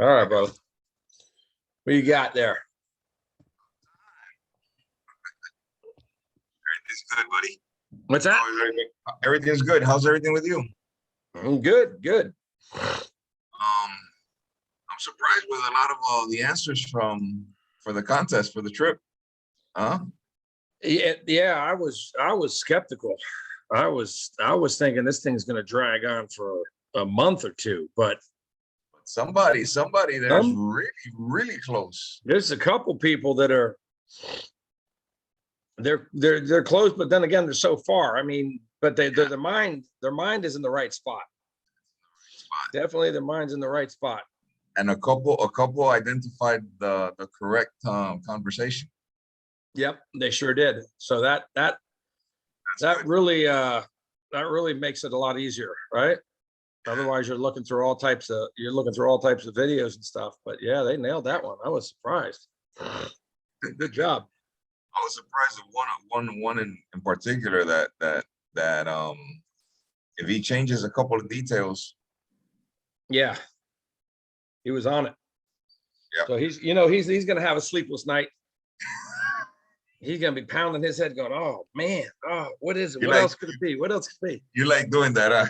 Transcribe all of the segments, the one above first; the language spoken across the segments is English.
All right, brother. What you got there? Everything's good, buddy. What's that? Everything's good. How's everything with you? Good, good. I'm surprised with a lot of the answers for the contest for the trip. Huh? Yeah, I was skeptical. I was thinking this thing's gonna drag on for a month or two, but somebody there's really close. There's a couple people that are they're close, but then again, they're so far. I mean, but their mind is in the right spot. Definitely their mind's in the right spot. And a couple identified the correct conversation. Yep, they sure did. So that really makes it a lot easier, right? Otherwise, you're looking through all types of videos and stuff. But yeah, they nailed that one. I was surprised. Good job. I was surprised at one in particular that if he changes a couple of details. Yeah, he was on it. Yeah. So he's gonna have a sleepless night. He's gonna be pounding his head, going, "Oh man, oh, what is it? What else could it be? What else could it be?" You like doing that, huh?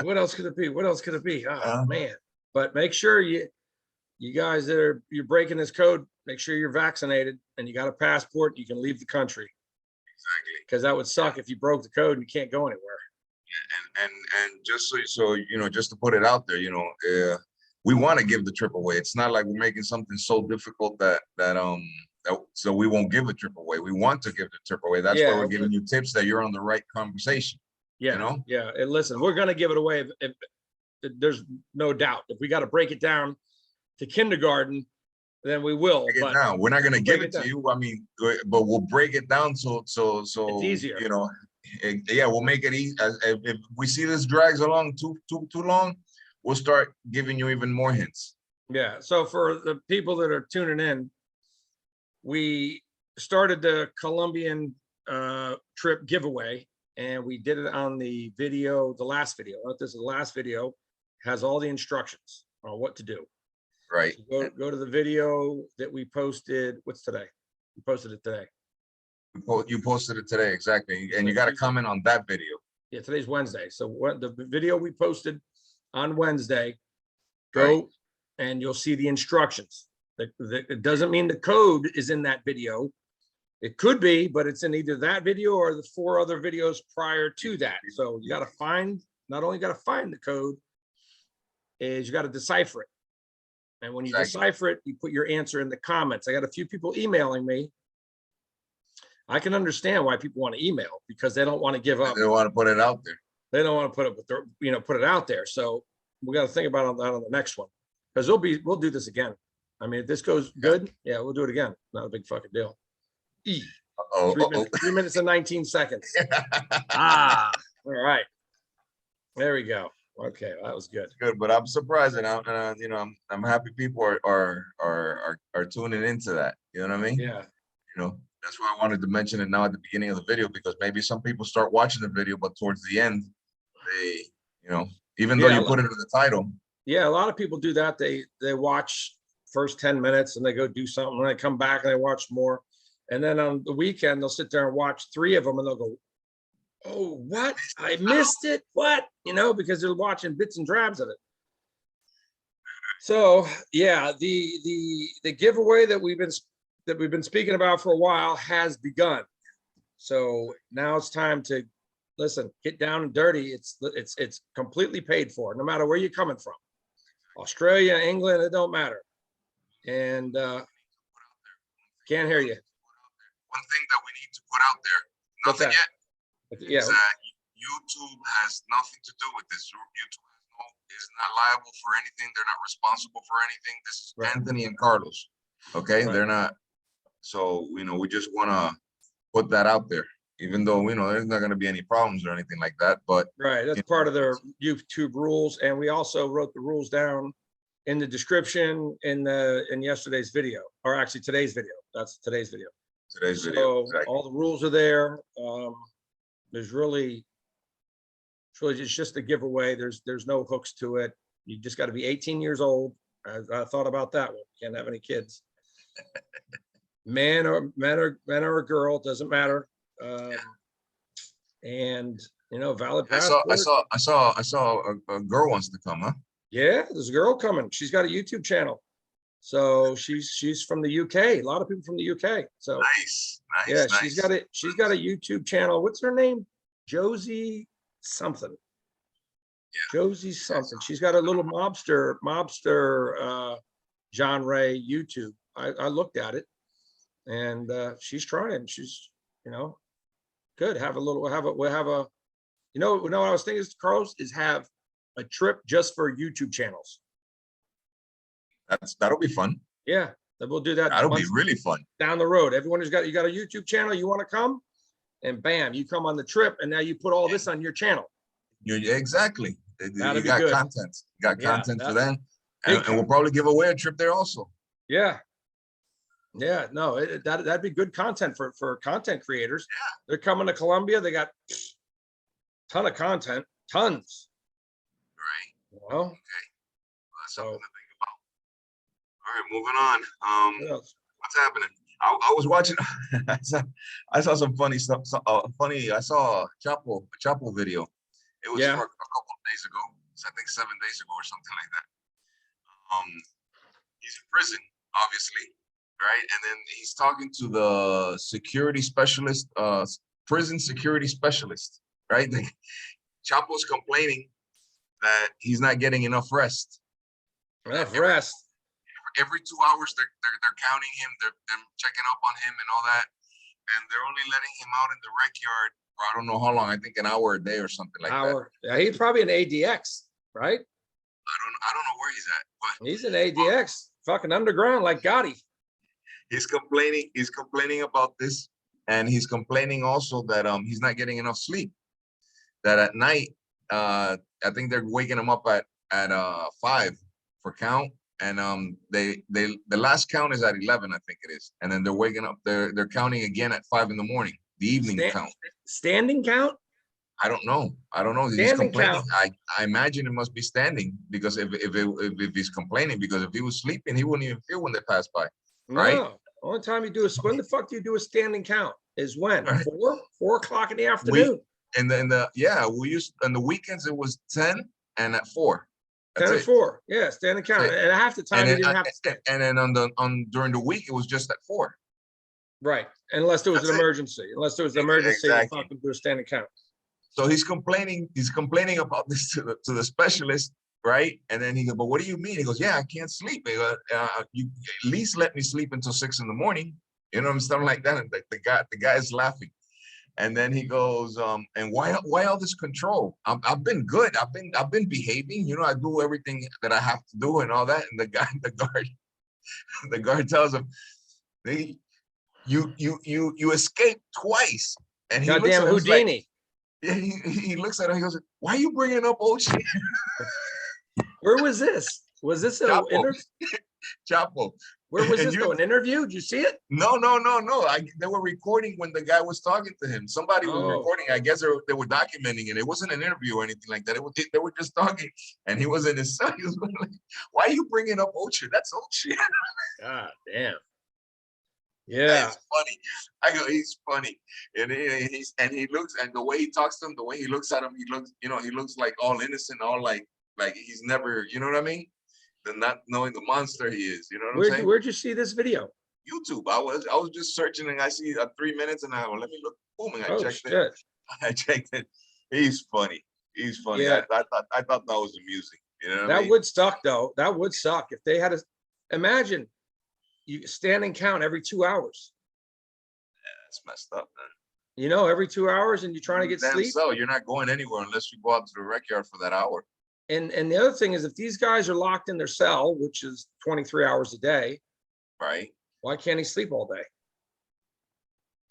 What else could it be? What else could it be? Oh man! But make sure you guys that you're breaking this code, make sure you're vaccinated and you got a passport. You can leave the country. Exactly. Because that would suck if you broke the code and you can't go anywhere. And just so just to put it out there, we want to give the trip away. It's not like we're making something so difficult that so we won't give a trip away. We want to give the trip away. That's why we're giving you tips that you're on the right conversation. Yeah, yeah. And listen, we're gonna give it away if there's no doubt. If we got to break it down to kindergarten, then we will. But now we're not gonna give it to you. I mean, but we'll break it down so it's easier. We'll make it easy. If we see this drags along too long, we'll start giving you even more hints. Yeah. So for the people that are tuning in, we started the Colombian trip giveaway, and we did it on the video, the last video. This is the last video, has all the instructions on what to do. Right. So go to the video that we posted. What's today? We posted it today. You posted it today, exactly. And you got to comment on that video. Yeah, today's Wednesday. So the video we posted on Wednesday, go and you'll see the instructions. It doesn't mean the code is in that video. It could be, but it's in either that video or the 4 other videos prior to that. So you got to find, not only got to find the code, is you got to decipher it. And when you decipher it, you put your answer in the comments. I got a few people emailing me. I can understand why people want to email, because they don't want to give up. They don't want to put it out there. They don't want to put it with their, put it out there. So we got to think about that on the next one, because we'll do this again. I mean, if this goes good, yeah, we'll do it again. Not a big fucking deal. 3 minutes and 19 seconds. All right. There we go. Okay, that was good. Good, but I'm surprised, and I'm happy people are tuning into that. You know what I mean? Yeah. That's why I wanted to mention it now at the beginning of the video, because maybe some people start watching the video, but towards the end, they, even though you put it in the title. Yeah, a lot of people do that. They watch first 10 minutes and they go do something, and they come back and they watch more. And then on the weekend, they'll sit there and watch 3 of them, and they'll go, "Oh, what? I missed it. What?" Because they're watching bits and drabs of it. So yeah, the giveaway that we've been speaking about for a while has begun. So now it's time to listen, get down and dirty. It's completely paid for, no matter where you're coming from. Australia, England, it don't matter. And can't hear you. One thing that we need to put out there, nothing yet. Yeah. Is that YouTube has nothing to do with this. YouTube is not liable for anything. They're not responsible for anything. This is Anthony and Carlos. Okay, they're not. So we just want to put that out there, even though there's not going to be any problems or anything like that. But that's part of their YouTube rules, and we also wrote the rules down in the description in yesterday's video, or actually today's video. That's today's video. So all the rules are there. It's just a giveaway. There's no hooks to it. You just got to be 18 years old. I thought about that one. Can't have any kids. Man or a girl, doesn't matter. And you know, valid passport. I saw a girl wants to come, huh? Yeah, there's a girl coming. She's got a YouTube channel. So she's from the UK. A lot of people from the UK. So nice. Yeah, she's got a YouTube channel. What's her name? Josie something. Yeah. Josie something. She's got a little mobster genre YouTube. I looked at it, and she's trying. She's, you know, good. We'll have a you know what I was thinking, Carlos, is have a trip just for YouTube channels. That'll be fun. Yeah, we'll do that. That'll be really fun. Down the road. Everyone who's got a YouTube channel, you want to come, and bam, you come on the trip, and now you put all this on your channel. Exactly. That'd you got good. content. You got content for them. And we'll probably give away a trip there also. Yeah. Yeah, no, that'd be good content for content creators. Yeah. They're coming to Colombia. They got a ton of content, tons. Right. Well, okay. Well, that's something to think about. All right, moving on. What's happening? I was watching. I saw some funny stuff. I saw a Chapo video. It was from a couple of days ago. I think 7 days ago or something like that. He's in prison, obviously, right? And then he's talking to the security specialist, prison security specialist, right? Chapo's complaining that he's not getting enough rest. Every 2 hours, they're counting him, they're checking up on him and all that, and they're only letting him out in the rec yard for I don't know how long. I think an hour a day or something like that. Yeah, he's probably an ADX, right? I don't know where he's at, but he's an ADX, fucking underground like Gotti. He's complaining about this, and he's complaining also that he's not getting enough sleep. That at night, I think they're waking him up at 5 for count. And the last count is at 11, I think it is, and then they're waking up. They're counting again at 5 in the morning. The evening count. Standing count? I don't know. He's complaining. I imagine it must be standing, because if he's complaining, because if he was sleeping, he wouldn't even feel when they pass by. Right? No. Only time you do when the fuck do you do a standing count is when? Right. 4 o'clock in the afternoon. We used on the weekends it was 10 and at 4. 10 and 4, yeah, standing count, and half the time you didn't have to stand. And then during the week it was just at 4. Right, unless there was an emergency. Unless there was an emergency, exactly. You fucking do a standing count. So he's complaining about this to the specialist, right? And then he goes, "But what do you mean?" He goes, "Yeah, I can't sleep. You at least let me sleep until 6 in the morning." You know, something like that. And the guy is laughing. And then he goes, "And why all this control? I've been good. I've been behaving. You know, I do everything that I have to do and all that." And the guard tells him, "You escaped twice." And he goddamn Houdini. He looks at him. He goes, "Why are you bringing up old shit?" Where was this? Was this an interview? Chapo. Where was this? An interview? Did you see it? No. They were recording when the guy was talking to him. Somebody was recording. I guess they were documenting it. It wasn't an interview or anything like that. They were just talking, and he was in his cell. He was like, "Why are you bringing up old shit? That's old shit." God damn. Yeah, it's funny. I go, he's funny, and he looks, and the way he talks to him, the way he looks at him, he looks like all innocent, all like he's never, you know what I mean? Than not knowing the monster he is. You know what I'm saying? Where'd you see this video? YouTube. I was just searching, and I see 3 minutes, and I go, let me look. Boom, and I checked it. I checked it. He's funny. Yeah. I thought that was amusing. You know what I mean? Would suck though. That would suck if they had to imagine you standing count every 2 hours. Yeah, that's messed up, man. You know, every 2 hours, and you're trying to get sleep. So you're not going anywhere unless you go out to the rec yard for that hour. And the other thing is, if these guys are locked in their cell, which is 23 hours a day, right? Why can't he sleep all day?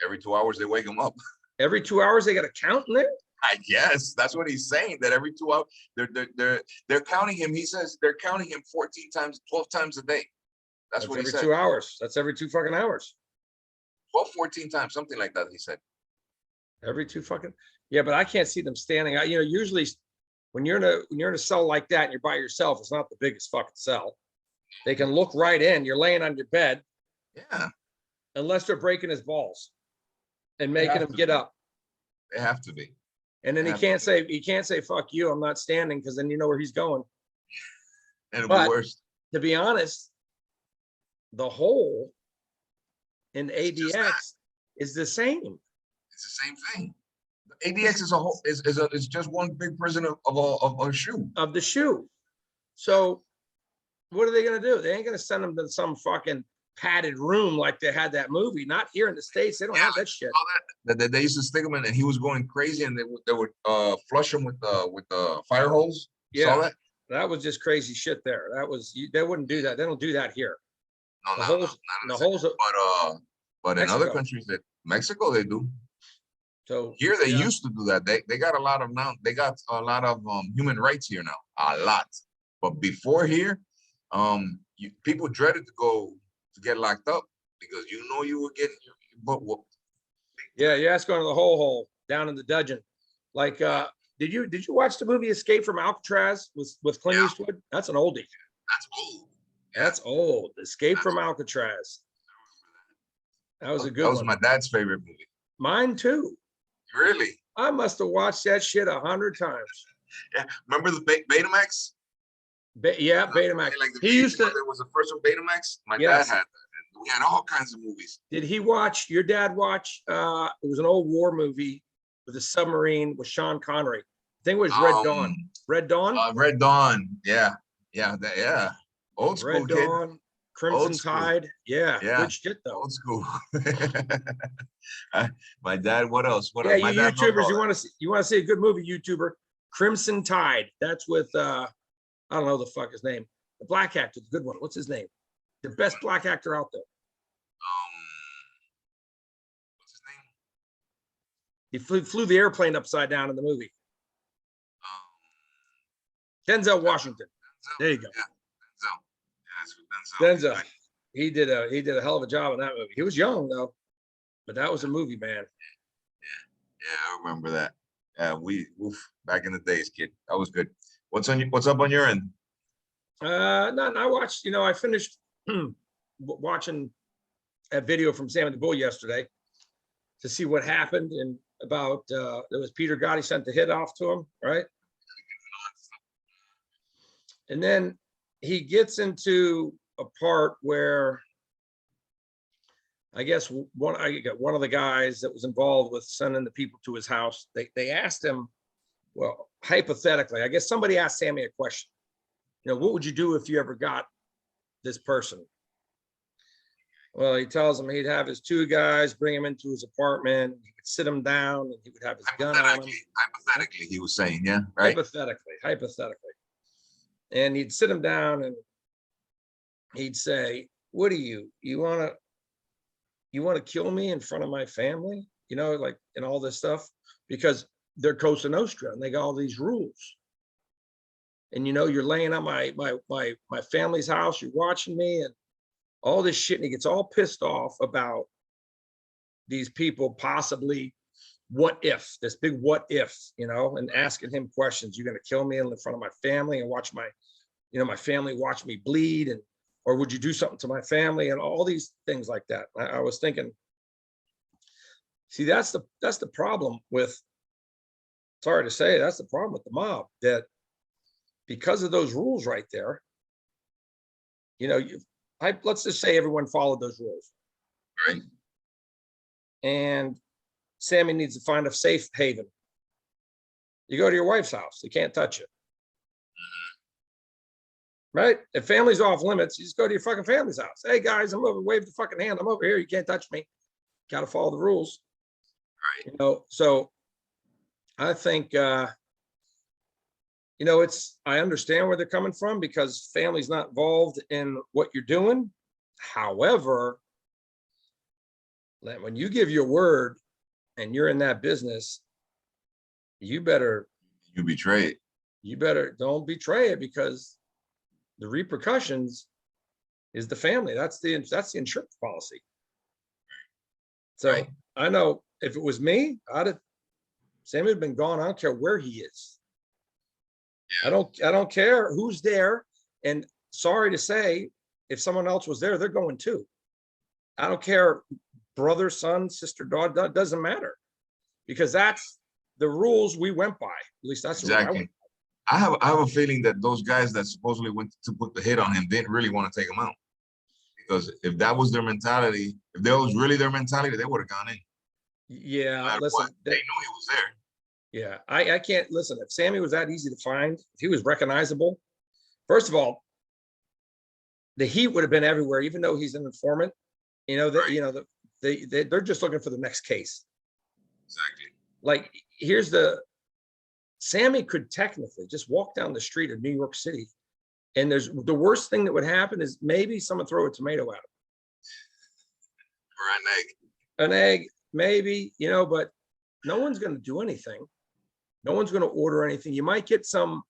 Every 2 hours they wake him up. Every 2 hours they got to count in there? I guess that's what he's saying. That every 2 hours they're counting him. He says they're counting him 14 times, 12 times a day. That's what he said. Every 2 hours. That's every 2 fucking hours. 12, 14 times, something like that. He said. Every 2 fucking. Yeah, but I can't see them standing. Usually when you're in a cell like that and you're by yourself, it's not the biggest fucking cell. They can look right in. You're laying on your bed. Yeah. Unless they're breaking his balls and They making have him to get be. up. They have to be. And then They he have to can't say fuck you, I'm not standing, because then you know where he's going. It'll But be worse. to be honest, the hole in It's just that. ADX is the same. It's the same thing. ADX is a whole is just one big prison of a shoe. Of the shoe. So what are they going to do? They ain't going to send him to some fucking padded room like they had that movie. Not here in the States. They don't have that shit. That they used to stick him in, and he was going crazy, and they would flush him with the fire hose. Yeah, Saw that? that was just crazy shit there. That was, they wouldn't do that. They don't do that here. No, The no, holes, not in the the holes. but in other Mexico. countries, that Mexico, they do. So Here they yeah. used to do that. They got a lot of now. They got a lot of human rights here now. A lot. But before here, people dreaded to go to get locked up because you were getting your butt whooped. Yeah, yeah, it's going to the hole down in the dungeon. Like, did you watch the movie Escape from Alcatraz with Clint Yeah. Eastwood? That's an oldie. That's old. Yeah. That's old. Escape from Alcatraz. That was a good That was one. my dad's favorite movie. Mine too. Really? I must have watched that shit 100 times. Yeah. Remember the Betamax? Yeah, Betamax. Like the He used to. There was the first one, Betamax. My Yes. dad had that. And we had all kinds of movies. Did he watch? Your dad watch? It was an old war movie with a submarine with Sean Connery. I think it was Red Dawn. Red Dawn. Red Dawn. Yeah. Yeah. Yeah. Old school Red kid. Dawn. Crimson Tide. Yeah. Good shit though. Old school. My dad. What else? What Yeah, else? My you dad YouTubers, you want to see a good movie, YouTuber? Crimson Tide. That's with I don't know the fuck his name. The black actor, the good one. What's his name? The best black actor out there. What's his name? He flew the airplane upside down in the movie. Denzel Washington. There you go. Yeah, Denzel. He did a hell of a job in that movie. He was young though, but that was a movie, man. Yeah, I remember that. Back in the days, kid. That was good. What's up on your end? Nothing. I watched, I finished watching a video from Sammy the Bull yesterday to see what happened and about there was Peter Gotti sent the hit off to him, right? And then he gets into a part where I guess one of the guys that was involved with sending the people to his house, they asked him, well, hypothetically, I guess somebody asked Sammy a question. What would you do if you ever got this person? Well, he tells him he'd have his two guys bring him into his apartment. He would sit him down and he would have his gun on him. Hypothetically, he was saying, yeah, right? Hypothetically. And he'd sit him down and he'd say, what do you want to kill me in front of my family? Like, and all this stuff, because they're Cosa Nostra and they got all these rules. And you're laying on my family's house, you're watching me and all this shit. And he gets all pissed off about these people possibly, what if, this big what if, and asking him questions. You're gonna kill me in front of my family and watch my family watch me bleed, or would you do something to my family, and all these things like that. I was thinking, see, that's the problem with, sorry to say, that's the problem with the mob, that because of those rules right there, let's just say everyone followed those rules. Right. And Sammy needs to find a safe haven. You go to your wife's house, you can't touch it. Right? If family's off limits, you just go to your fucking family's house. Hey guys, I'm over, wave the fucking hand. I'm over here. You can't touch me. Got to follow the rules. Right. So I think, I understand where they're coming from because family's not involved in what you're doing. However, when you give your word and you're in that business, you betray it. You better don't betray it, because the repercussions is the family. That's the insurance policy. So right. I know if it was me, Sammy would have been gone. I don't care where he is. I don't care who's there. And sorry to say, if someone else was there, they're going too. I don't care, brother, son, sister, daughter, that doesn't matter. Because that's the rules we went by. At least that's what I went. I have a feeling that those guys that supposedly went to put the hit on him didn't really want to take him out. Because if that was their mentality, if that was really their mentality, they would have gone in. Yeah, listen, they knew he was there. Yeah, I can't listen. If Sammy was that easy to find, if he was recognizable, first of all, the heat would have been everywhere, even though he's an informant. You know that Right. they're just looking for the next case. Exactly. Like Sammy could technically just walk down the street of New York City, and there's the worst thing that would happen is maybe someone throw a tomato at him. Or An egg, maybe, but no one's going to do anything. No one's going to order anything. You might get some.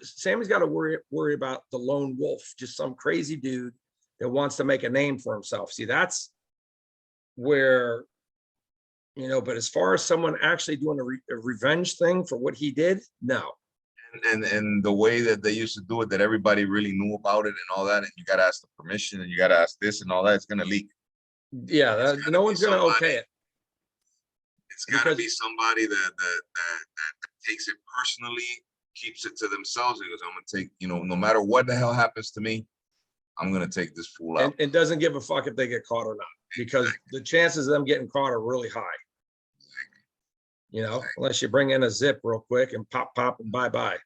Sammy's got to worry about the lone wolf, just some crazy dude that wants to make a name for himself. See, that's where, but as far as someone actually doing a revenge thing for what he did, no. And the way that they used to do it, that everybody really knew about it and all that, and you got to ask the permission and you got to ask this and all that, it's going to leak. Yeah, no one's going to okay it. It's got to be somebody that takes it personally, keeps it to themselves, because I'm going to take, no matter what the hell happens to me, I'm going to take this fool out. And doesn't give a fuck if they get caught or not, because the chances of them getting caught are really high. Unless you bring in a zip real quick and pop and bye-bye.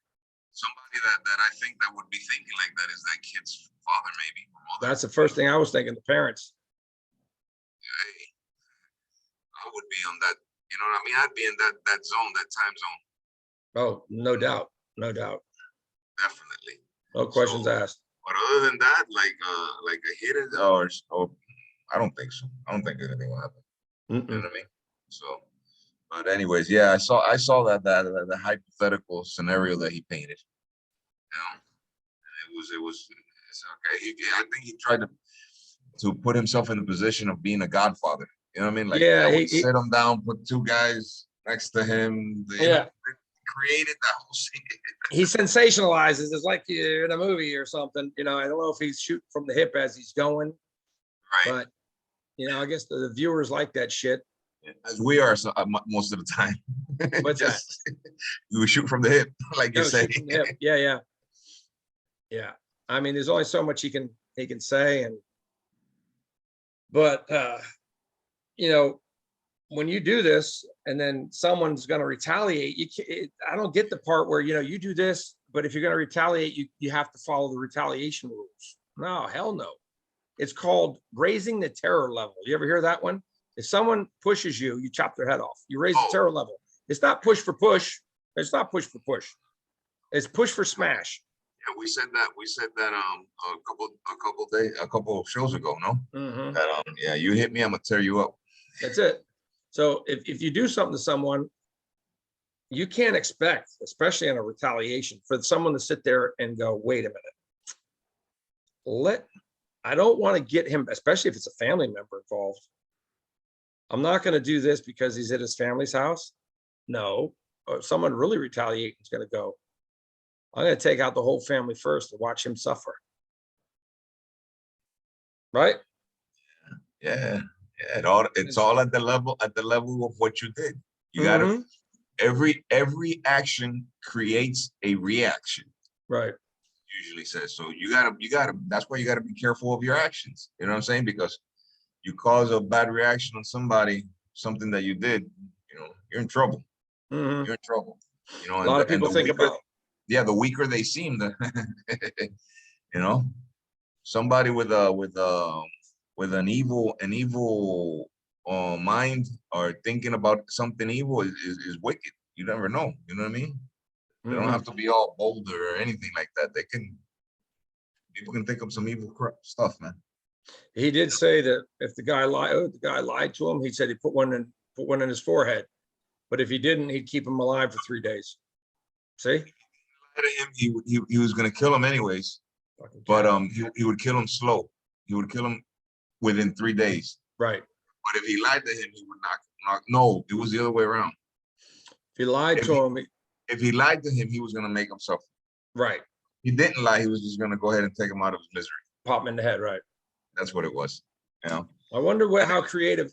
Somebody that I think that would be thinking like that is that kid's father, maybe. That's the first thing I was thinking, the parents. Hey, I would be on that, you know what I mean? I'd be in that zone, that time zone. Oh, no doubt. No doubt. Definitely. No questions asked. But other than that, like a hit or I don't think so. I don't think anything will happen. You know what I mean? So, but anyways, yeah, I saw that the hypothetical scenario that he painted. It was it's okay. I think he tried to put himself in the position of being a godfather. You know what I mean? Like, yeah, he sit him down, put two guys next to him. Created that whole scene. He sensationalizes. It's like you're in a movie or something. I don't know if he's shooting from the hip as he's going, right? But I guess the viewers like that shit. As we are most of the time. What's that? We shoot from the hip, like you say. Yeah. I mean, there's only so much he can say, but when you do this and then someone's going to retaliate, I don't get the part where, you do this, but if you're going to retaliate, you have to follow the retaliation rules. No, hell no. It's called raising the terror level. You ever hear that one? If someone pushes you, you chop their head off. You raise the terror level. It's not push for push. It's not push for push. It's push for smash. Yeah, we said that a couple of shows ago, no? That yeah, you hit me, I'm gonna tear you up. That's it. So if you do something to someone, you can't expect, especially in a retaliation, for someone to sit there and go, wait a minute. I don't want to get him, especially if it's a family member involved. I'm not going to do this because he's at his family's house. No, if someone really retaliating is going to go, I'm going to take out the whole family first and watch him suffer. Right? Yeah. It's all at the level of what you did. You gotta every action creates a reaction. Right. Usually says. So you gotta that's why you gotta be careful of your actions. You know what I'm saying? Because you cause a bad reaction on somebody, something that you did, you're in trouble. You're in trouble. A lot of people think about. Yeah, the weaker they seem, somebody with an evil mind or thinking about something evil is wicked. You never know. You know what I mean? They don't have to be all bolder or anything like that. People can think of some evil stuff, man. He did say that if the guy lied to him, he said he put one in his forehead. But if he didn't, he'd keep him alive for 3 days. See? He was gonna kill him anyways. But he would kill him slow. He would kill him within 3 days. Right. But if he lied to him, he would knock. No, it was the other way around. If he lied to him, if he lied to him, he was gonna make him suffer. Right. He didn't lie. He was just gonna go ahead and take him out of his misery. Pop him in the head. Right. That's what it was. You know. I wonder how creative.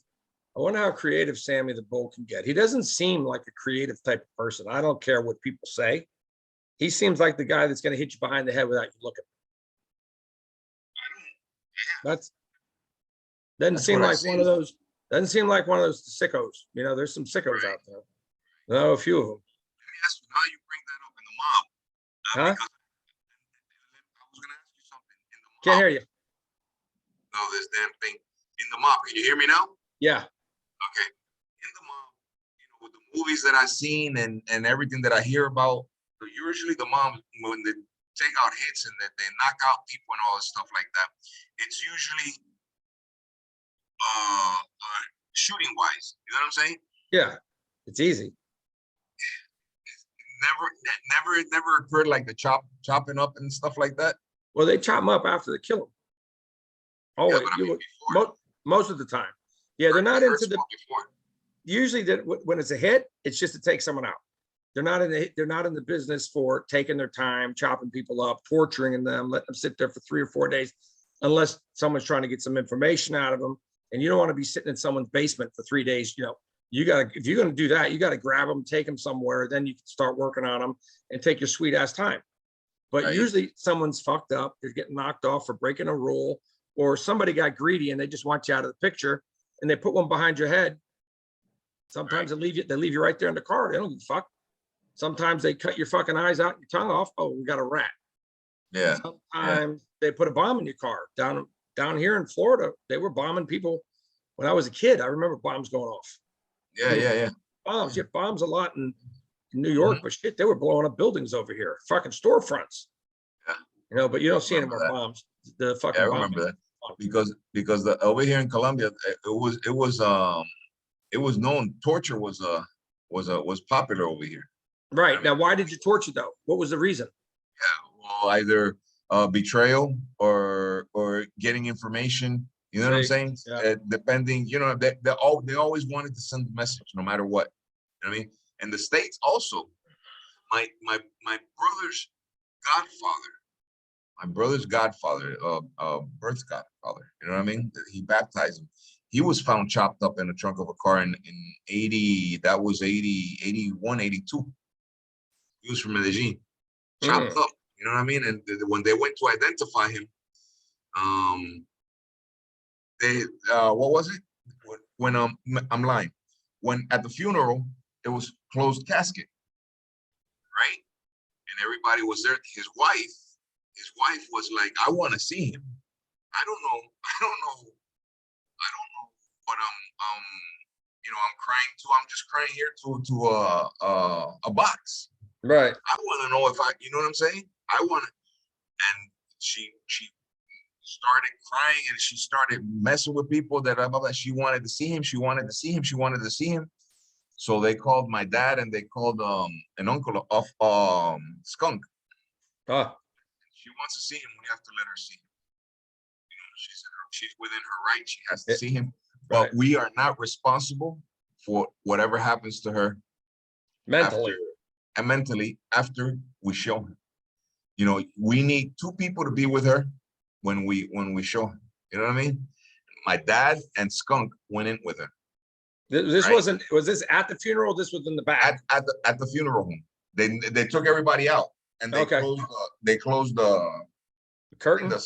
I wonder how creative Sammy the Bull can get. He doesn't seem like a creative type of person. I don't care what people say. He seems like the guy that's going to hit you behind the head without you looking. That's doesn't seem like one of those. Doesn't seem like one of those sickos. You know, there's some sickos out there. No, a few of them. Let me ask you, how you bring that up in the mob? Huh? Because I was gonna ask you something. In the mob, Can't hear you. no, this damn thing. In the mob, can you hear me now? Yeah. Okay. In the mob, you know, with the movies that I've seen and everything that I hear about, usually the moms, when they take out hits and that they knock out people and all this stuff like that, it's usually shooting wise. You know what I'm saying? Yeah. It's easy. It never occurred like the chopping up and stuff like that. Well, they chop them up after they kill them. Oh, Yeah, but I mean, most of the time. Yeah, they're not into the. Before. Usually, when it's a hit, it's just to take someone out. They're not in the business for taking their time, chopping people up, torturing them, letting them sit there for 3 or 4 days, unless someone's trying to get some information out of them. And you don't want to be sitting in someone's basement for 3 days. You know, if you're going to do that, you got to grab them, take them somewhere, then you can start working on them and take your sweet ass time. But Right. Usually someone's fucked up, they're getting knocked off for breaking a rule, or somebody got greedy and they just want you out of the picture and they put one behind your head. Sometimes they leave you right there in the car. They don't give a fuck. Sometimes they cut your fucking eyes out and your tongue off. Oh, we got a rat. Yeah. Sometimes they put a bomb in your car. Down here in Florida, they were bombing people. When I was a kid, I remember bombs going off. Yeah. Bombs, you have bombs a lot in New York, but shit, they were blowing up buildings over here, fucking storefronts. Yeah. You know, but you don't see any more that. bombs. The fucking I remember that because over here in Colombia, it was known torture was popular over here. Right. Now, why did you torture though? What was the reason? Yeah, well, either betrayal or getting information. You know what I'm saying? Yeah. Depending, you know, they always wanted to send a message no matter what. You know what I mean? And the States also, my brother's godfather, birth godfather, you know what I mean? He baptized him. He was found chopped up in the trunk of a car in 80, that was 80, 81, 82. He was from Medellin, chopped up, you know what I mean? And when they went to identify him, what was it? When I'm lying. When at the funeral, it was closed casket, right? And everybody was there. His wife was like, I want to see him. I don't know what you know, I'm crying too. I'm just crying here to a box. Right. I want to know if you know what I'm saying? I want to, and she started crying and she started messing with people that she wanted to see him. She wanted to see him. So they called my dad and they called an uncle of Skunk. She wants to see him. We have to let her see him. You know, she's within her right. She has to see him. But we are not responsible for whatever happens to her mentally after we show her. You know, we need 2 people to be with her when we show her. You know what I mean? My dad and Skunk went in with her. This wasn't. Was this at the funeral? This was in the back at the funeral home. They took everybody out and they closed the curtain, the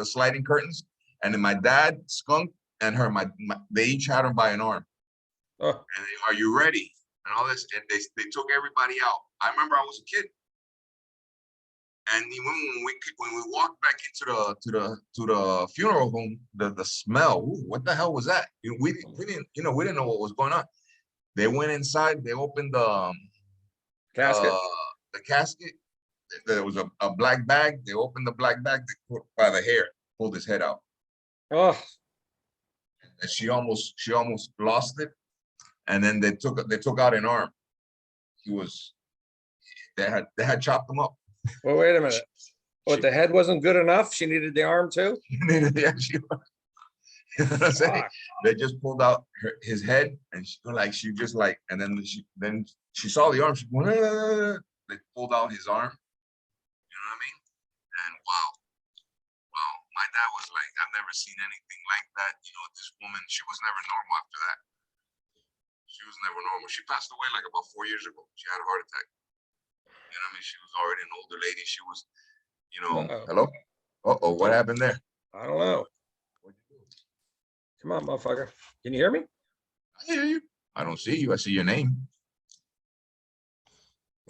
sliding curtains. And then my dad, Skunk, and her, they each had her by an arm. And are you ready? And all this, and they took everybody out. I remember I was a kid, and when we walked back into the funeral home, the smell. Ooh, what the hell was that? We didn't know what was going on. They went inside. They opened the casket. The casket. There was a black bag. They opened the black bag. They put by the hair, pulled his head out. Oh. And she almost lost it. And then they took out an arm. They had chopped him up. Well, wait a minute. What, the head wasn't good enough? She needed the arm too? You know what I'm saying? They just pulled out his head and she just and then she saw the arm. She went, they pulled out his arm. You know what I mean? And wow, wow. My dad was like, I've never seen anything like that. You know, this woman, she was never normal after that. She was never normal. She passed away like about 4 years ago. She had a heart attack. You know what I mean? She was already an older lady. She was, you know, hello? Uh-oh, what happened there? I don't know. Come on, motherfucker. Can you hear me? I hear you. I don't see you. I see your name.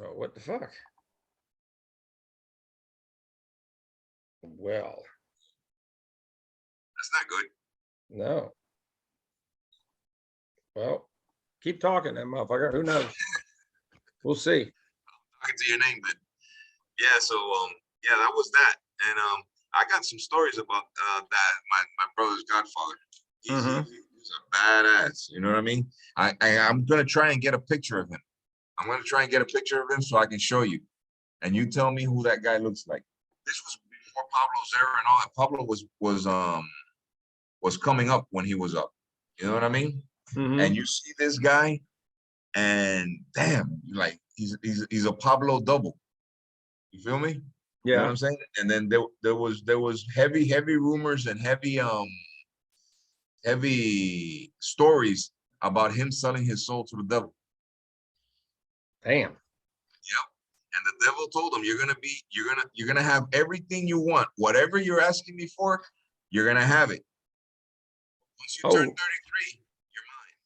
Oh, what the fuck? Well, That's not good. no. Well, keep talking then, motherfucker. Who knows? We'll see. Talking to your name, but yeah, so yeah, that was that. And I got some stories about that. My brother's godfather. He's a badass. You know what I mean? I'm gonna try and get a picture of him. I'm gonna try and get a picture of him so I can show you, and you tell me who that guy looks like. This was before Pablo's era and all that. Pablo was coming up when he was up. You know what I mean? And you see this guy, and damn, like he's a Pablo double. You feel me? You know what I'm saying? And then there was heavy rumors and heavy stories about him selling his soul to the devil. Damn. Yep. And the devil told him, you're gonna have everything you want. Whatever you're asking me for, you're gonna have it. Once you turn 33, you're mine.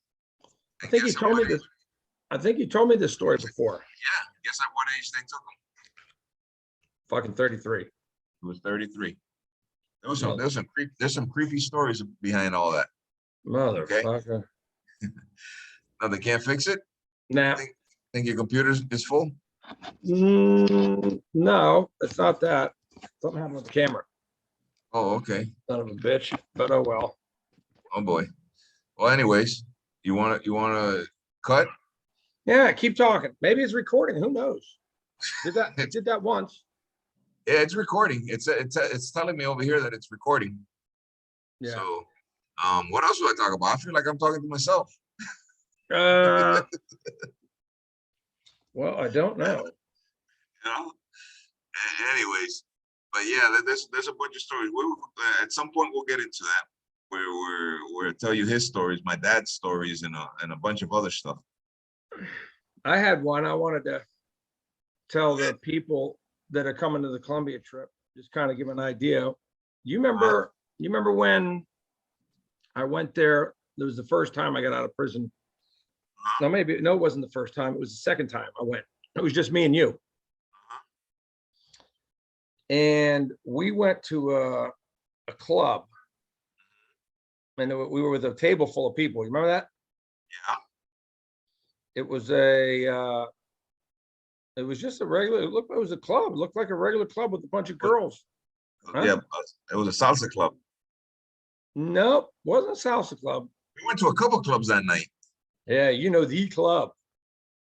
I think you told me this. I think you told me this story before. Yeah. Guess at what age they took him? Fucking 33. He was 33. There's some creepy stories behind all that. Motherfucker. Okay? No, they can't fix it? Nah. Think your computer is full? No, it's not that. Something happened with the camera. Oh, okay. Son of a bitch, but oh well. Oh boy. Well, anyways, you wanna cut? Yeah, keep talking. Maybe it's recording. Who knows? It did that once. Yeah, it's recording. It's telling me over here that it's recording. Yeah. So, what else do I talk about? I feel like I'm talking to myself. Well, I don't know. You know. Anyways, but yeah, there's a bunch of stories. At some point we'll get into that, where we'll tell you his stories, my dad's stories, and a bunch of other stuff. I had one I wanted to tell the people that are coming to the Colombia trip, just kind of give an idea. You remember when I went there? It was the first time I got out of prison. No, it wasn't the first time. It was the second time I went. It was just me and you. And we went to a club, and we were with a table full of people. You remember that? Yeah. It was it was just a regular, it was a club. It looked like a regular club with a bunch of girls. Huh? Yeah, it was a salsa club. Nope, wasn't a salsa club. We went to a couple clubs that night. Yeah, you know, the club.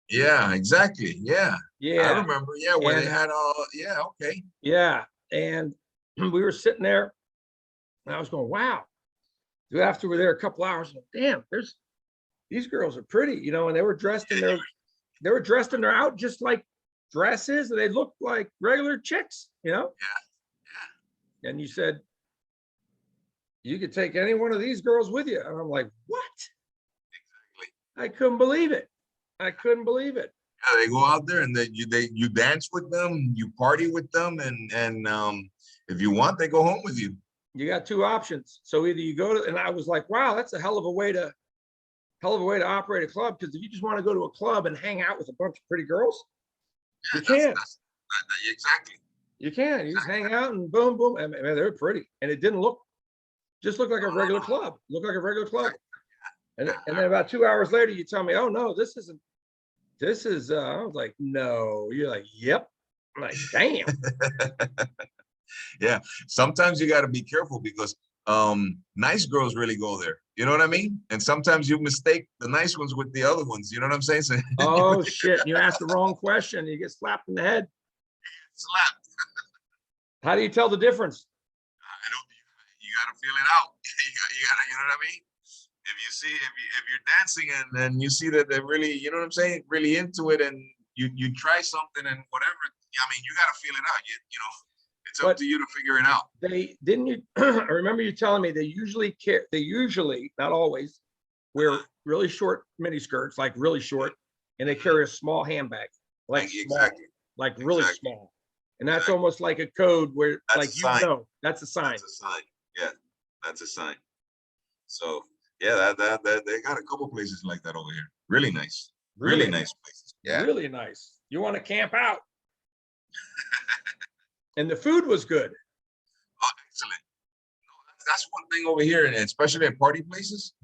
Yeah, exactly. Yeah. Yeah. I remember. Yeah, where they had yeah, okay. Yeah. And we were sitting there, and I was going, wow. After we were there a couple hours, damn, these girls are pretty, you know, and they were dressed in their out just like dresses, and they looked like regular chicks, you know? Yeah. And you said, you could take any one of these girls with you. And I'm like, what? Exactly. I couldn't believe it. I couldn't believe it. Yeah, they go out there and you dance with them, you party with them, and if you want, they go home with you. You got two options. So either you go to, and I was like, wow, that's a hell of a way to operate a club. Because if you just want to go to a club and hang out with a bunch of pretty girls, yeah, you can. Exactly. You can. You just hang out and boom, boom. I mean, they're pretty, and it didn't just look like a regular club. Looked like a regular club. And then about 2 hours later, you tell me, oh no, this is, I was like, no. You're like, yep. I'm like, damn. Yeah. Sometimes you got to be careful because nice girls really go there. You know what I mean? And sometimes you mistake the nice ones with the other ones. You know what I'm saying? So, oh shit. You ask the wrong question, you get slapped in the head. Slapped. How do you tell the difference? You got to feel it out. You got to, you know what I mean? if you're dancing and you see that they're really, you know what I'm saying, really into it, and you try something and whatever, I mean, you got to feel it out. You know, it's up But to you to figure it out. they didn't you I remember you telling me they usually not always wear really short mini skirts, like really short, and they carry a small handbag, like small, Exactly. like really Exactly. small. And that's almost like a code where, That's like, a sign. that's a sign. That's a sign. Yeah, that's a sign. So yeah, that they got a couple places like that over here. Really nice. Really nice places. Yeah. Really nice. You want to camp out. And the food was good. Oh, excellent. No, that's one thing over here, and especially at party places.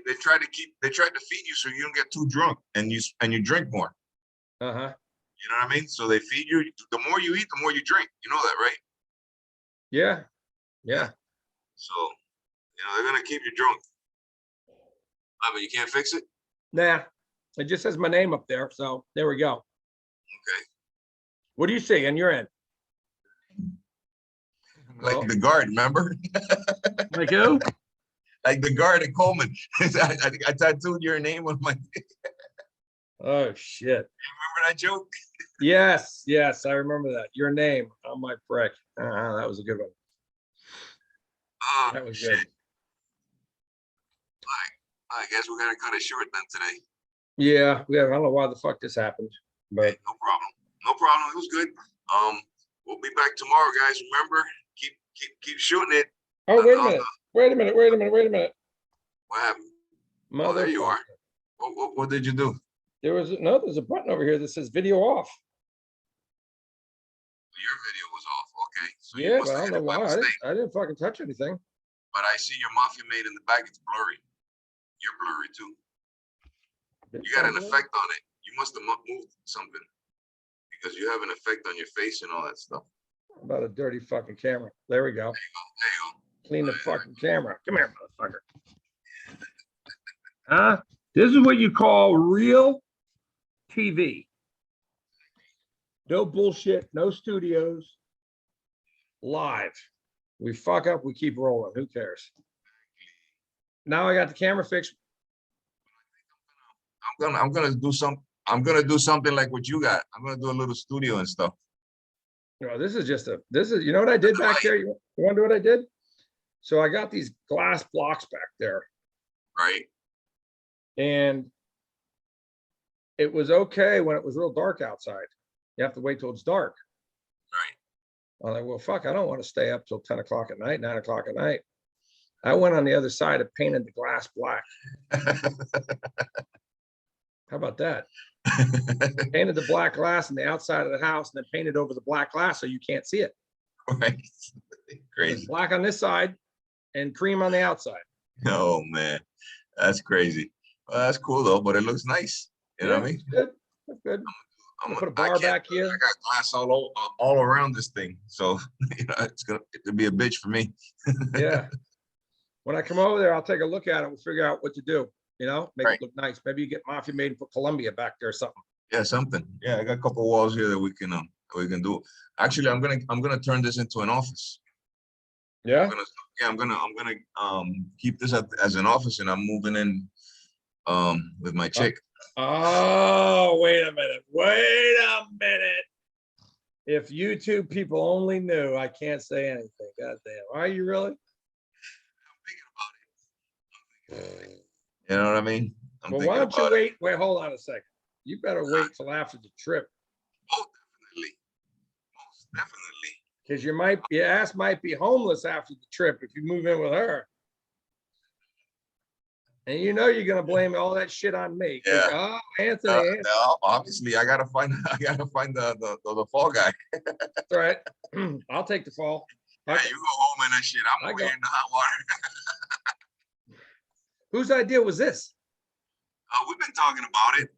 They try to feed you so you don't get too drunk and you drink more. Uh-huh. You know what I mean? So they feed you. The more you eat, the more you drink. You know that, right? Yeah. Yeah. So, you know, they're gonna keep you drunk. But you can't fix it. Nah. It just says my name up there. So there we go. Okay. What do you see on your end? Like the guard, remember? Like who? Like the guard at Coleman. I tattooed your name on my. Oh shit. Remember that joke? Yes, I remember that. Your name on my frick. That was a good one. Oh, That was shit. good. I guess we're gonna cut it short then today. Yeah, I don't know why the fuck this happened, but no problem. No problem. It was good. We'll be back tomorrow, guys. Remember, keep shooting it. oh, wait a minute. What happened? Mother, Oh, there you are. What did you do? there's a button over here that says video off. Your video was off. Okay. So Yeah, but I don't know why. I didn't fucking touch anything. But I see your Mafia made in the back. It's blurry. You're blurry too. You got an effect on it. You must have moved something because you have an effect on your face and all that stuff. About a dirty fucking camera. There we go. There you go. Clean the fucking camera. Come here, motherfucker. Huh? This is what you call real TV. No bullshit, no studios. Live. We fuck up, we keep rolling. Who cares? Now I got the camera fixed. I'm gonna do something like what you got. I'm gonna do a little studio and stuff. No, this is you know what I did back there? You want to know what I did? So I got these glass blocks back there. Right. And it was okay when it was real dark outside. You have to wait till it's dark. Right. I'm like, well, fuck, I don't want to stay up till 10 o'clock at night, 9 o'clock at night. I went on the other side and painted the glass black. How about that? Painted the black glass on the outside of the house and then painted over the black glass so you can't see it. Right. Crazy. It's black on this side and cream on the outside. Oh man, that's crazy. Well, that's cool though, but it looks nice. You know what I mean? Good. That's good. I'm gonna put a bar back here. I got glass all around this thing, so you know it'll be a bitch for me. Yeah. When I come over there, I'll take a look at it. We'll figure out what to do. You know, make Right. it look nice. Maybe you get Mafia made and put Colombia back there or something. Yeah, something. Yeah, I got a couple walls here that we can do. Actually, I'm gonna turn this into an office. Yeah. I'm gonna keep this as an office, and I'm moving in with my chick. Oh, wait a minute. If YouTube people only knew, I can't say anything. God damn. Are you really? I'm thinking about it. You know what I mean? Well, why don't you wait? Wait, hold on a second. You better wait till after the trip. Oh, definitely. Most definitely. Because your ass might be homeless after the trip if you move in with her. And you know you're gonna blame all that shit on me. Yeah. Oh, Anthony. No, obviously I gotta find the fall guy. That's right. I'll take the fall. Yeah, you go home and that shit. I'm over here in the hot water. Whose idea was this? We've been talking about it.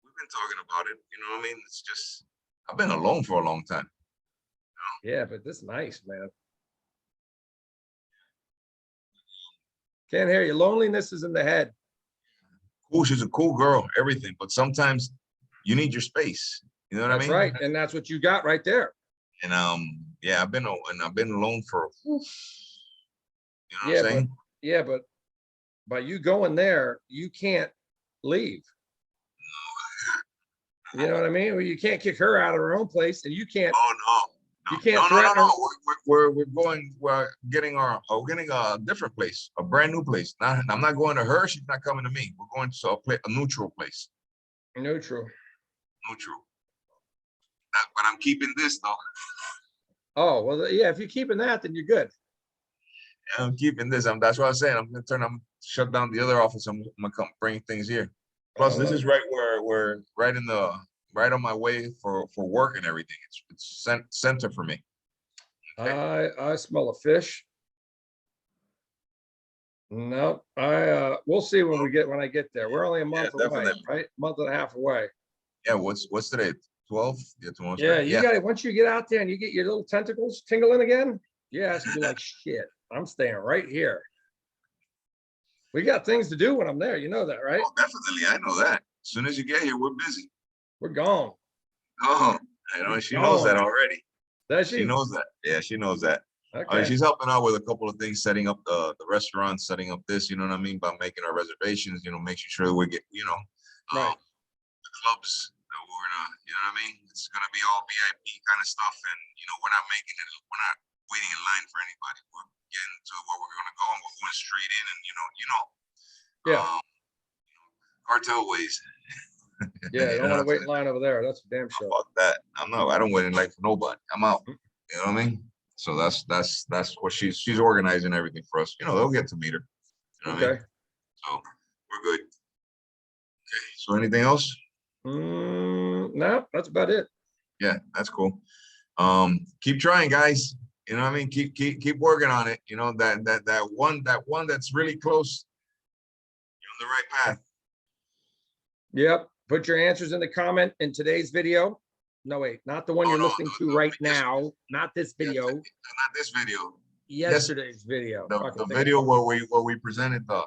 You know what I mean? It's just I've been alone for a long time. Yeah, but this is nice, man. Can't hear you. Loneliness is in the head. Cool, she's a cool girl, everything, but sometimes you need your space. You know what I mean? Right, and that's what you got right there. And yeah, I've been alone for. You know what I'm saying? Yeah, but by you going there, you can't leave. You know what I mean? Well, you can't kick her out of her own place, and you can't. Oh no, You can't threaten her. We're getting a different place, a brand new place. I'm not going to her. She's not coming to me. We're going to a neutral place. Neutral. But I'm keeping this though. Oh well, yeah. If you're keeping that, then you're good. I'm keeping this. That's what I'm saying. I'm shut down the other office. I'm gonna come bring things here. Plus, this is right where we're right on my way for work and everything. It's center for me. Okay. I smell a fish. No, we'll see when I get there. We're only a month away, definitely. right? Month and a half away. Yeah. What's today? 12? Yeah, tomorrow's Yeah, Friday. you got it. Once you get out there and you get your little tentacles tingling again, yeah, it's gonna be like shit. I'm staying right here. We got things to do when I'm there. You know that, right? Oh, definitely. I know that. As soon as you get here, we're busy. We're gone. Oh, I know she knows that already. Does She knows that. Yeah, she knows that. Okay. She's helping out with a couple of things, setting up the restaurant, setting up this, you know what I mean, by making our reservations, making sure we get, Right. the clubs that we're gonna, you know what I mean? It's gonna be all VIP kind of stuff, and we're not waiting in line for anybody. We're getting to where we're gonna go, and we're going straight in, and Yeah. Cartel ways. Yeah, don't want to wait in line over there. That's a damn sure. Fuck that. I don't wait in line for nobody. I'm out. You know what I mean? So that's what she's organizing everything for us. They'll get to meet her. You know what I mean? So we're good. Okay. So anything else? No, that's about it. Yeah, that's cool. Keep trying, guys. You know what I mean? Keep working on it. That one that's really close. You're on the right path. Yep. Put your answers in the comment in today's video. No, wait, not the one you're listening to right now. Not this video. Not this video. Yesterday's video. The video where we presented the.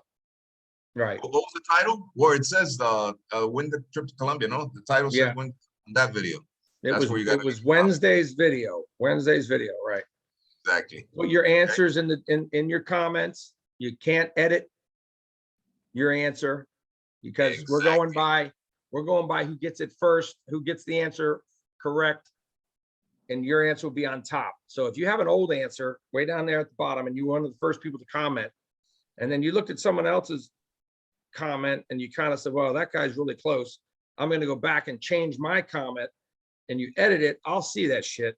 Right. What was the title? Where it says win the trip to Colombia. No, the title says win that video. It was Wednesday's video. Wednesday's video, right? Exactly. Put your answers in your comments. You can't edit your answer because we're going by who gets it first, who gets the answer correct, and your answer will be on top. So if you have an old answer way down there at the bottom and you were one of the first people to comment, and then you looked at someone else's comment and you kind of said, well, that guy's really close, I'm going to go back and change my comment, and you edit it, I'll see that shit.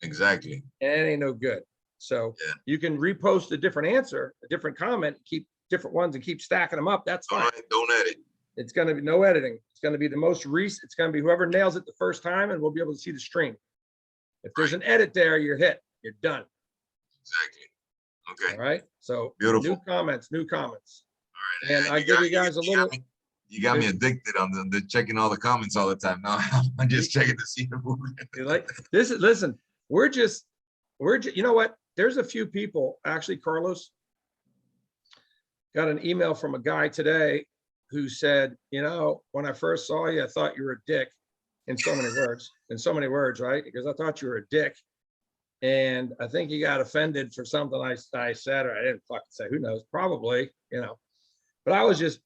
Exactly. And it ain't no good. So you can repost a different answer, a different comment, keep different ones and keep stacking them up. That's fine. Don't edit. It's going to be no editing. It's going to be the most recent. It's going to be whoever nails it the first time, and we'll be able to see the stream. If there's an edit there, you're hit. You're done. Exactly. Okay. All right. So beautiful. New comments. All right. And I give you guys a little. You got me addicted on the checking all the comments all the time. Now I'm just checking to see you like this. Listen, we're just. You know what? There's a few people actually. Carlos got an email from a guy today who said, when I first saw you, I thought you were a dick in so many words, right? Because I thought you were a dick. And I think he got offended for something I said, or I didn't fucking say, who knows, probably, but I was just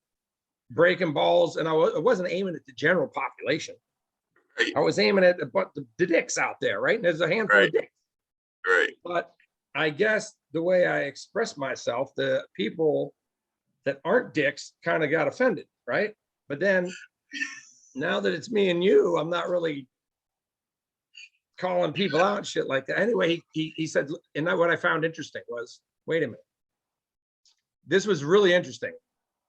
breaking balls, and I wasn't aiming at the general population. I was aiming at the dicks out there, right? And there's a handful of dicks. Right. But I guess the way I express myself, the people that aren't dicks kind of got offended, right? But then now that it's me and you, I'm not really calling people out and shit like that. Anyway, he said, and what I found interesting was, wait a minute, this was really interesting.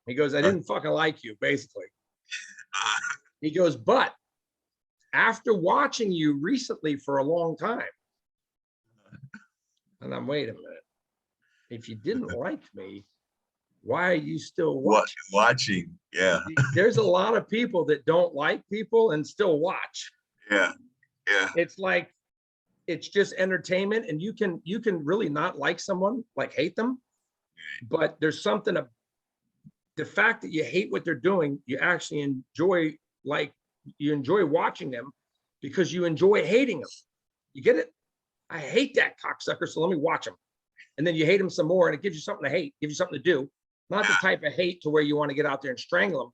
He goes, I didn't fucking like you, basically. He goes, but after watching you recently for a long time, and I'm, wait a minute, if you didn't like me, why are you still watching? Yeah. There's a lot of people that don't like people and still watch. Yeah. It's like, it's just entertainment, and you can really not like someone, like hate them, but there's something the fact that you hate what they're doing, you actually enjoy, you enjoy watching them because you enjoy hating them. You get it? I hate that cocksucker, so let me watch him. And then you hate him some more, and it gives you something to hate, gives you something to do. Not the type of hate to where you want to get out there and strangle them.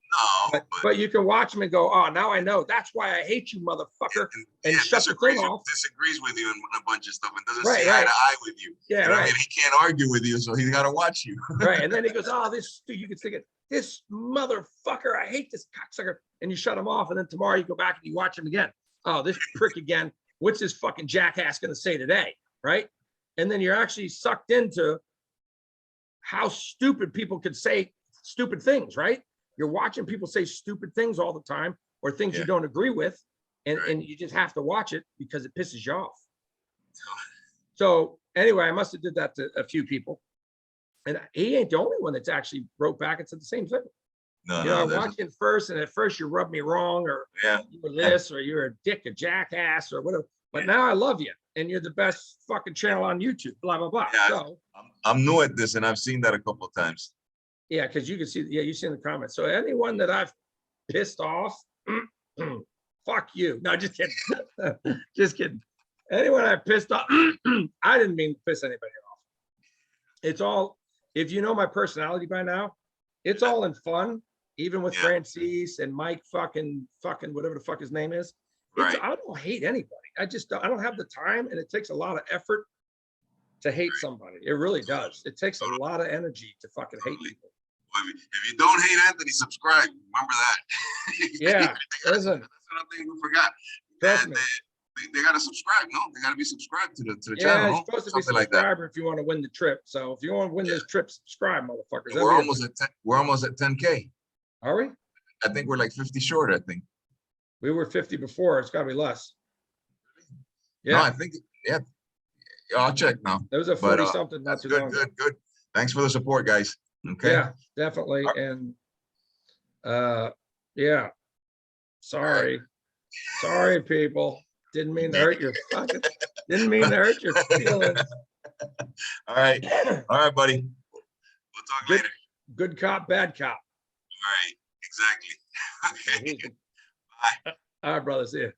No, But you can watch them and go, oh, now I know. That's why I hate you, motherfucker. And shut the thing off. Disagrees with you in a bunch of stuff and doesn't Right, see eye to eye with you. Yeah, You know what I mean? He can't argue with you, so he's got to watch you. Right. And then he goes, oh, this, you can think it, this motherfucker, I hate this cocksucker. And you shut him off. And then tomorrow you go back and you watch him again. Oh, this prick again. What's this fucking jackass going to say today? Right. And then you're actually sucked into how stupid people could say stupid things, right? You're watching people say stupid things all the time or things you don't agree with. And you just have to watch it because it pisses you off. So anyway, I must have did that to a few people. And he ain't the only one that's actually wrote back and said the same thing. No, you know, I watched it first, and at first you rubbed me wrong, or you were this, or you're a dick, a jackass, or whatever. But now I love you, and you're the best fucking channel on YouTube. Blah blah blah. Yeah, so I'm new at this, and I've seen that a couple of times. Yeah, because you can see, you've seen the comments. So anyone that I've pissed off, fuck you. No, just kidding. Just kidding. Anyone I pissed off, I didn't mean to piss anybody off. It's all, if you know my personality by now, it's all in fun. Even with Francis and Mike fucking whatever the fuck his name is. I don't hate anybody. I don't have the time, and it takes a lot of effort to hate somebody. It really does. It takes a lot of energy to fucking hate people. If you don't hate Anthony, subscribe. Remember that. Yeah, listen. That's another thing we forgot. Trust me. They gotta subscribe. No, they gotta be subscribed to the channel. Yeah, you're supposed to be Something like that. subscriber if you want to win the trip. So if you want to win this trip, subscribe, motherfuckers. We're almost at 10K. Are we? I think we're like 50 short. I think we were 50 before. It's got to be less. Yeah, no, I think I'll check now. There was a 40 something. Not too long. Good. Thanks for the support, guys. Okay. Yeah, definitely. And yeah, sorry, people. Didn't mean to hurt your fucking. Didn't mean to hurt your feelings. All right, buddy. We'll talk later. Good cop, bad cop. All right, exactly. Okay. Bye. All right, brother. See you.